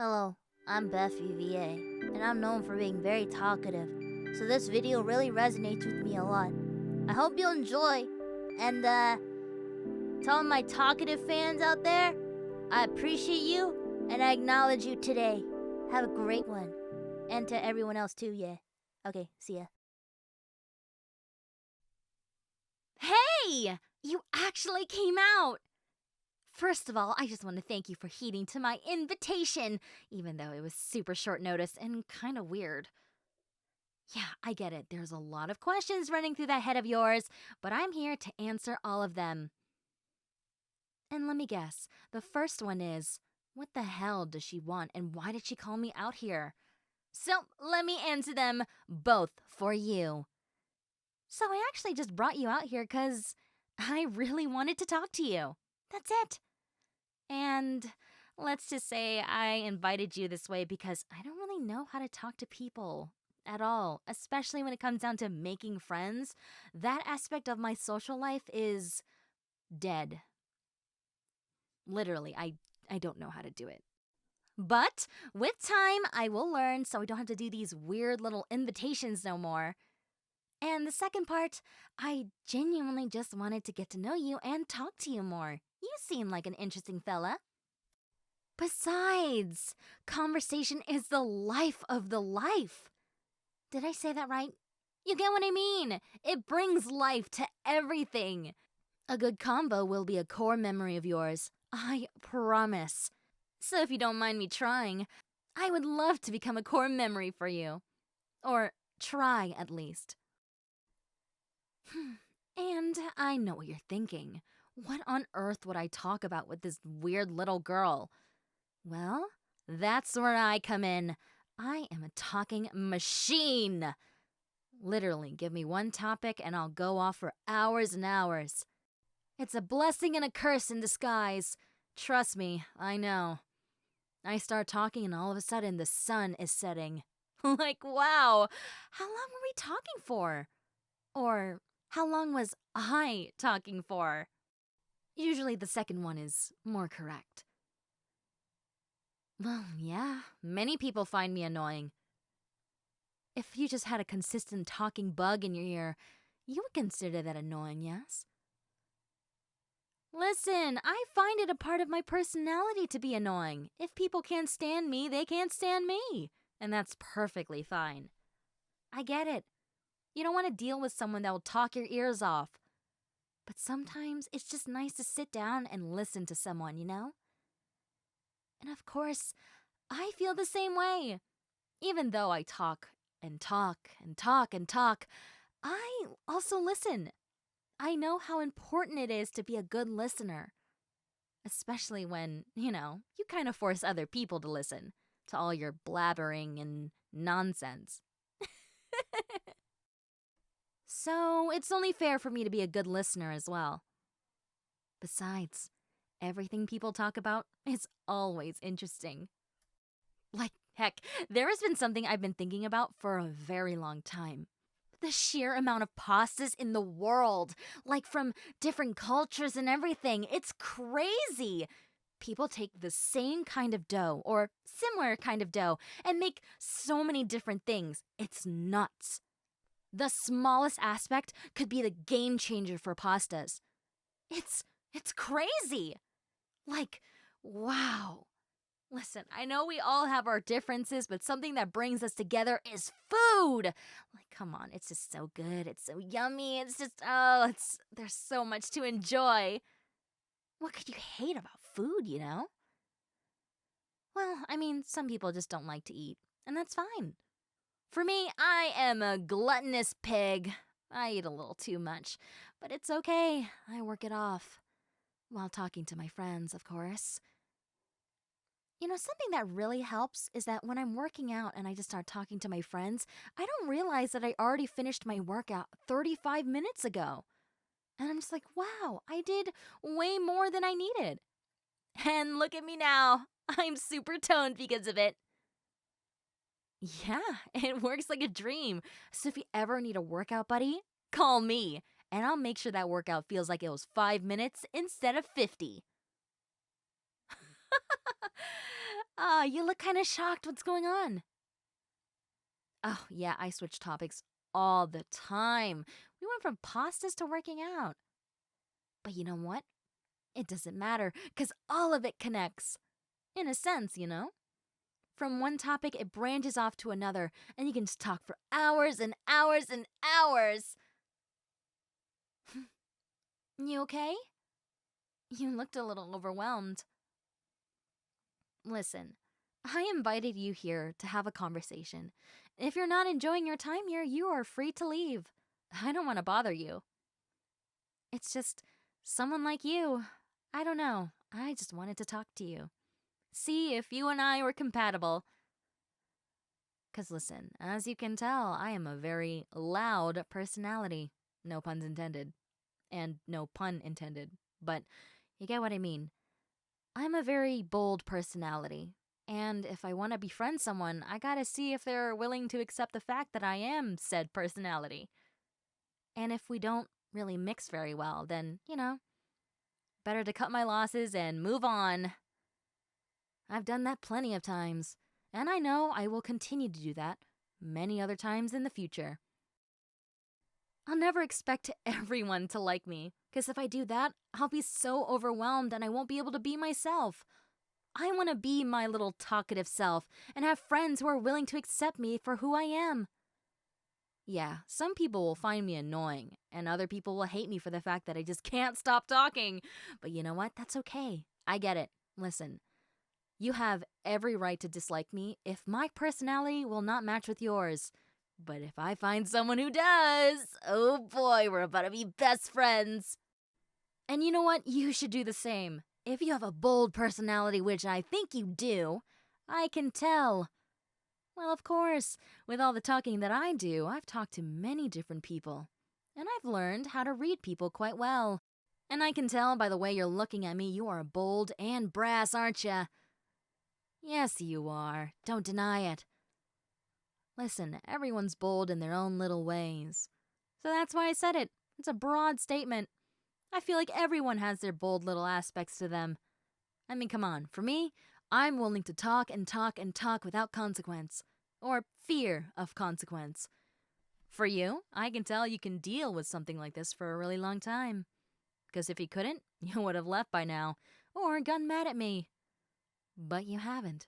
Hello, I'm Bethy, VA, and I'm known for being very talkative, so this video really resonates with me a lot. I hope you'll enjoy, and to all my talkative fans out there, I appreciate you, and I acknowledge you today. Have a great one. And to everyone else too, yeah. Okay, see ya. Hey! You actually came out! First of all, I just want to thank you for heeding to my invitation, even though it was super short notice and kind of weird. Yeah, I get it. There's a lot of questions running through that head of yours, but I'm here to answer all of them. And let me guess, the first one is, what the hell does she want and why did she call me out here? So let me answer them both for you. So I actually just brought you out here because I really wanted to talk to you. That's it. And let's just say I invited you this way because I don't really know how to talk to people at all, especially when it comes down to making friends. That aspect of my social life is dead. Literally, I don't know how to do it. But with time, I will learn so I don't have to do these weird little invitations no more. And the second part, I genuinely just wanted to get to know you and talk to you more. You seem like an interesting fella. Besides, conversation is the life of the life. Did I say that right? You get what I mean? It brings life to everything. A good combo will be a core memory of yours. I promise. So if you don't mind me trying, I would love to become a core memory for you. Or try, at least. And I know what you're thinking. What on earth would I talk about with this weird little girl? Well, that's where I come in. I am a talking machine. Literally, give me one topic and I'll go off for hours and hours. It's a blessing and a curse in disguise. Trust me, I know. I start talking and all of a sudden the sun is setting. Like, wow, how long were we talking for? Or how long was I talking for? Usually the second one is more correct. Well, yeah, many people find me annoying. If you just had a consistent talking bug in your ear, you would consider that annoying, yes? Listen, I find it a part of my personality to be annoying. If people can't stand me, they can't stand me. And that's perfectly fine. I get it. You don't want to deal with someone that will talk your ears off. But sometimes it's just nice to sit down and listen to someone, you know? And of course, I feel the same way. Even though I talk and talk and talk and talk, I also listen. I know how important it is to be a good listener. Especially when, you kind of force other people to listen to all your blabbering and nonsense. So it's only fair for me to be a good listener as well. Besides, everything people talk about is always interesting. Like, heck, there has been something I've been thinking about for a very long time. The sheer amount of pastas in the world, like from different cultures and everything, it's crazy. People take the same kind of dough or similar kind of dough and make so many different things. It's nuts. The smallest aspect could be the game changer for pastas. It's crazy. Like, wow. Listen, I know we all have our differences, but something that brings us together is food. Like, come on, it's just so good. It's so yummy. It's just, there's so much to enjoy. What could you hate about food, you know? Well, I mean, some people just don't like to eat, and that's fine. For me, I am a gluttonous pig. I eat a little too much, but it's okay. I work it off. While talking to my friends, of course. You know, something that really helps is that when I'm working out and I just start talking to my friends, I don't realize that I already finished my workout 35 minutes ago. And I'm just like, wow, I did way more than I needed. And look at me now. I'm super toned because of it. Yeah, it works like a dream. So if you ever need a workout buddy, call me. And I'll make sure that workout feels like it was 5 minutes instead of 50. Ah, you look kind of shocked. What's going on? Oh, yeah, I switch topics all the time. We went from pastas to working out. But you know what? It doesn't matter, because all of it connects. In a sense, you know? From one topic, it branches off to another, and you can just talk for hours and hours and hours. You okay? You looked a little overwhelmed. Listen, I invited you here to have a conversation. If you're not enjoying your time here, you are free to leave. I don't want to bother you. It's just someone like you. I don't know. I just wanted to talk to you. See if you and I were compatible. 'Cause listen, as you can tell, I am a very loud personality. No puns intended. And no pun intended. But you get what I mean. I'm a very bold personality. And if I want to befriend someone, I gotta see if they're willing to accept the fact that I am said personality. And if we don't really mix very well, then, better to cut my losses and move on. I've done that plenty of times, and I know I will continue to do that many other times in the future. I'll never expect everyone to like me, because if I do that, I'll be so overwhelmed and I won't be able to be myself. I want to be my little talkative self and have friends who are willing to accept me for who I am. Yeah, some people will find me annoying, and other people will hate me for the fact that I just can't stop talking. But you know what? That's okay. I get it. Listen, you have every right to dislike me if my personality will not match with yours. But if I find someone who does, oh boy, we're about to be best friends. And you know what? You should do the same. If you have a bold personality, which I think you do, I can tell. Well, of course, with all the talking that I do, I've talked to many different people. And I've learned how to read people quite well. And I can tell by the way you're looking at me, you are bold and brass, aren't you? Yes, you are. Don't deny it. Listen, everyone's bold in their own little ways. So that's why I said it. It's a broad statement. I feel like everyone has their bold little aspects to them. I mean, come on. For me, I'm willing to talk and talk and talk without consequence. Or fear of consequence. For you, I can tell you can deal with something like this for a really long time. Because if you couldn't, you would have left by now. Or gotten mad at me. But you haven't.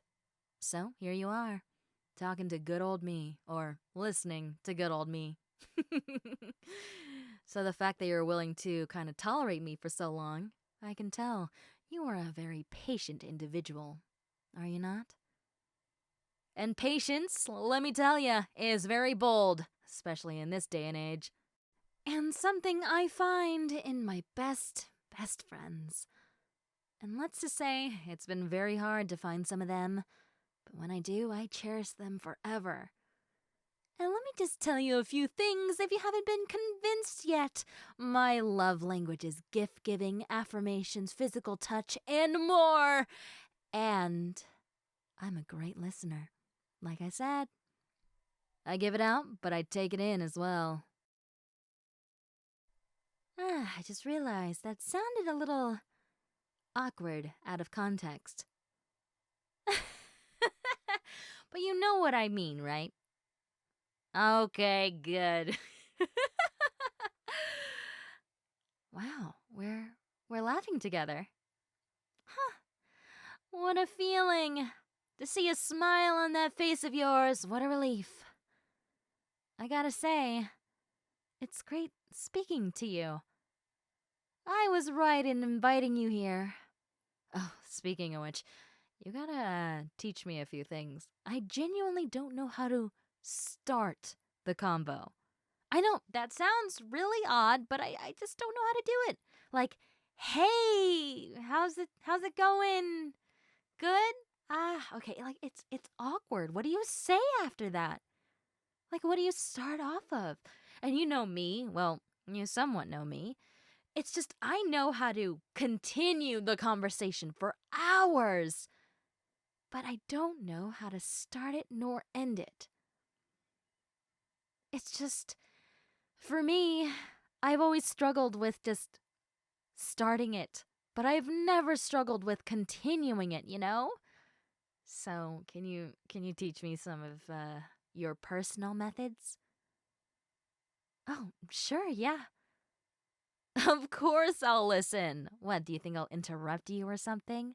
So here you are. Talking to good old me. Or listening to good old me. So the fact that you're willing to kind of tolerate me for so long, I can tell you are a very patient individual. Are you not? And patience, let me tell you, is very bold, especially in this day and age. And something I find in my best friends. And let's just say, it's been very hard to find some of them. But when I do, I cherish them forever. And let me just tell you a few things if you haven't been convinced yet. My love language is gift-giving, affirmations, physical touch, and more. And I'm a great listener. Like I said, I give it out, but I take it in as well. I just realized that sounded a little awkward out of context. But you know what I mean, right? Okay, good. Wow, we're laughing together. Huh. What a feeling. To see a smile on that face of yours, what a relief. I gotta say, it's great speaking to you. I was right in inviting you here. Oh, speaking of which, you gotta teach me a few things. I genuinely don't know how to start the combo. I know, that sounds really odd, but I just don't know how to do it. Like, hey, how's it going? Good? Okay, like it's awkward. What do you say after that? Like, what do you start off of? And you know me, well, you somewhat know me. It's just I know how to continue the conversation for hours. But I don't know how to start it nor end it. It's just, for me, I've always struggled with just starting it, but I've never struggled with continuing it, you know? So, can you teach me some of your personal methods? Oh, sure, yeah. Of course I'll listen. What, do you think I'll interrupt you or something?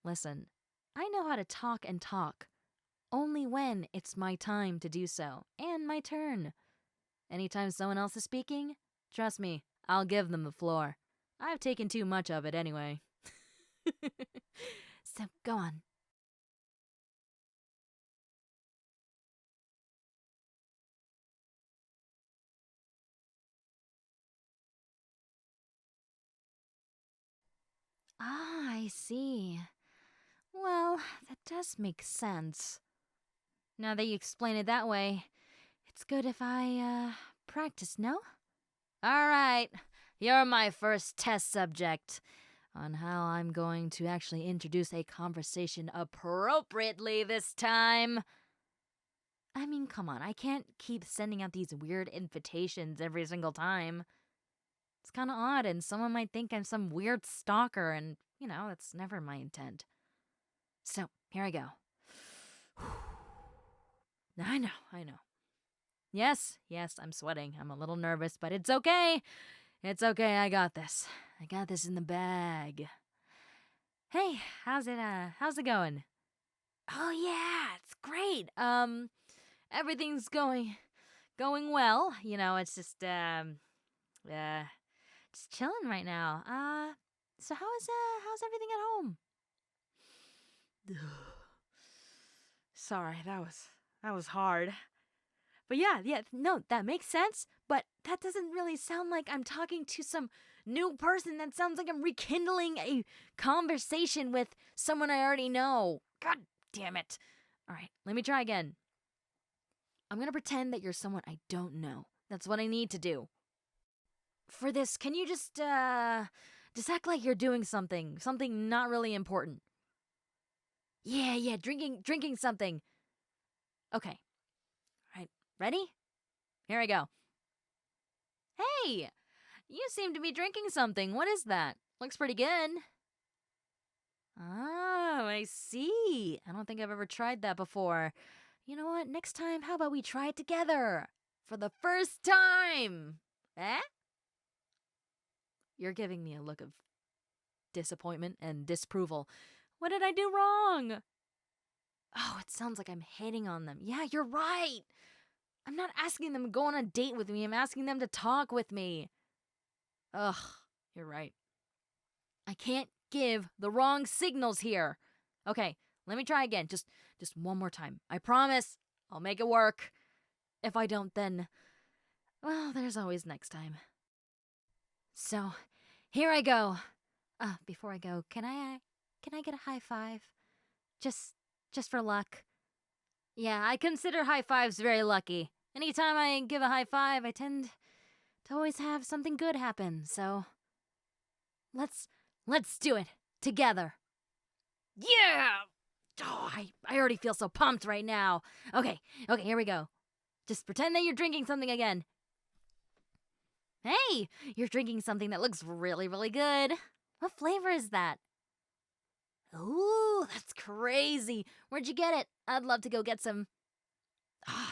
Listen, I know how to talk and talk, only when it's my time to do so, and my turn. Anytime someone else is speaking, trust me, I'll give them the floor. I've taken too much of it anyway. So, go on. Ah, I see. Well, that does make sense. Now that you explain it that way, it's good if I, practice, no? Alright, you're my first test subject on how I'm going to actually introduce a conversation appropriately this time. I mean, come on, I can't keep sending out these weird invitations every single time. It's kinda odd, and someone might think I'm some weird stalker, and, that's never my intent. So, here I go. I know. Yes, I'm sweating. I'm a little nervous, but it's okay. It's okay, I got this. I got this in the bag. Hey, how's it going? Oh yeah, it's great. Everything's going well. It's just chilling right now. So how's everything at home? Sorry, that was hard. But yeah, no, that makes sense, but that doesn't really sound like I'm talking to some new person. That sounds like I'm rekindling a conversation with someone I already know. God damn it. All right, let me try again. I'm gonna pretend that you're someone I don't know. That's what I need to do. For this, can you just act like you're doing something not really important? Yeah, drinking something. Okay. All right, ready? Here I go. Hey, you seem to be drinking something. What is that? Looks pretty good. Oh, I see. I don't think I've ever tried that before. You know what? Next time, how about we try it together? For the first time. Eh? You're giving me a look of disappointment and disapproval. What did I do wrong? Oh, it sounds like I'm hating on them. Yeah, you're right. I'm not asking them to go on a date with me. I'm asking them to talk with me. Ugh, you're right. I can't give the wrong signals here. Okay, let me try again. Just one more time. I promise I'll make it work. If I don't, then, well, there's always next time. So, here I go. Before I go, can I get a high five? Just for luck. Yeah, I consider high fives very lucky. Anytime I give a high five, I tend to always have something good happen. So, let's do it together. Yeah! Oh, I already feel so pumped right now. Okay, here we go. Just pretend that you're drinking something again. Hey, you're drinking something that looks really, really good. What flavor is that? Ooh, that's crazy. Where'd you get it? I'd love to go get some.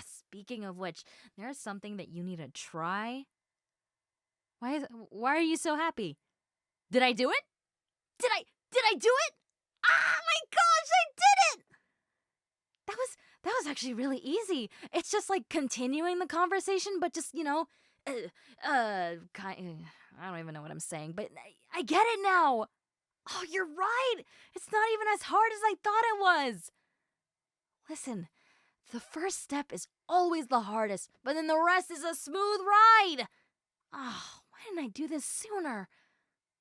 Speaking of which, there's something that you need to try. Why are you so happy? Did I do it? Did I do it? Ah, my gosh, I did it! That was actually really easy. It's just like continuing the conversation, but just, I don't even know what I'm saying, but I get it now. Oh, you're right. It's not even as hard as I thought it was. Listen, the first step is always the hardest, but then the rest is a smooth ride. Oh, why didn't I do this sooner?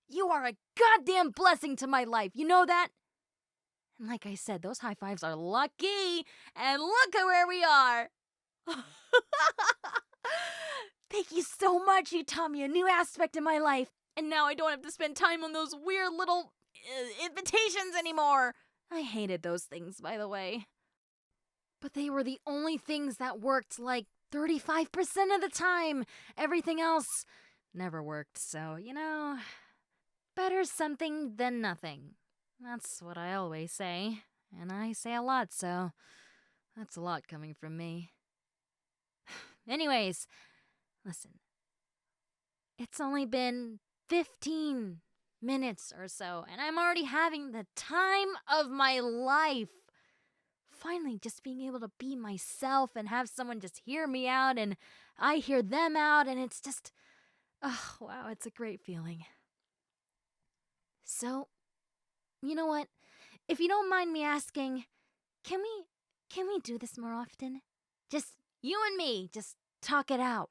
You are a goddamn blessing to my life. You know that? And like I said, those high fives are lucky. And look at where we are. Thank you so much. You taught me a new aspect in my life. And now I don't have to spend time on those weird little invitations anymore. I hated those things, by the way. But they were the only things that worked like 35% of the time. Everything else never worked. So, better something than nothing. That's what I always say. And I say a lot, so that's a lot coming from me. Anyways, listen. It's only been 15 minutes or so, and I'm already having the time of my life. Finally, just being able to be myself and have someone just hear me out, and I hear them out, and it's just, oh, wow, it's a great feeling. So, you know what? If you don't mind me asking, can we do this more often? Just you and me, just talk it out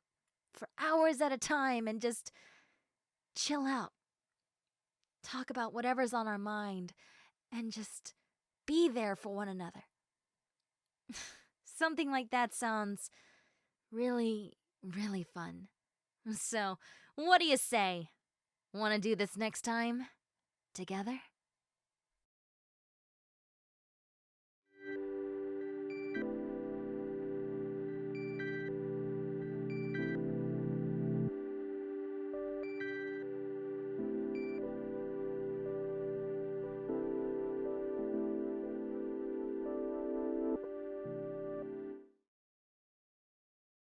for hours at a time and just chill out. Talk about whatever's on our mind and just be there for one another. Something like that sounds really, really fun. So, what do you say? Want to do this next time? Together?